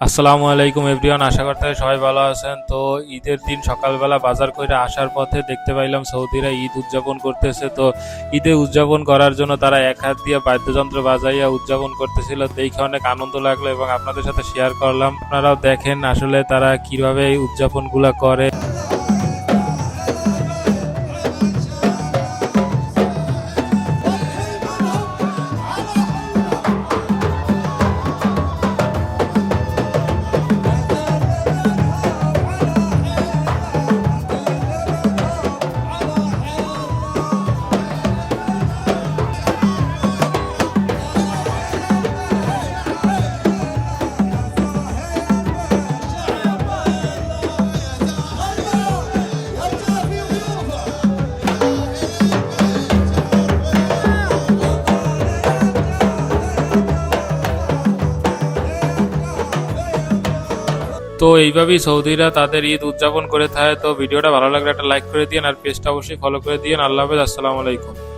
আসসালামু আলাইকুম এভরিওয়ান, আশা করতে সবাই ভালো আছেন। তো ঈদের দিন সকালবেলা বাজার করে আসার পথে দেখতে পাইলাম সৌদিরা ঈদ উদযাপন করতেছে। তো ঈদে উদযাপন করার জন্য তারা এক হাত দিয়ে বাদ্যযন্ত্র বাজাইয়া উদযাপন করতেছিল, দেখে অনেক আনন্দ লাগলো এবং আপনাদের সাথে শেয়ার করলাম। আপনারাও দেখেন আসলে তারা কিভাবে এই উদযাপনগুলা করে। তো এইভাবেই সৌদিরা তাদের ঈদ উদযাপন করে থাকে। তো ভিডিওটা ভালো লাগলে একটা লাইক করে দিন আর পেজটা অবশ্যই ফলো করে দিন। আল্লাহ হাফেজ, আসসালামু আলাইকুম।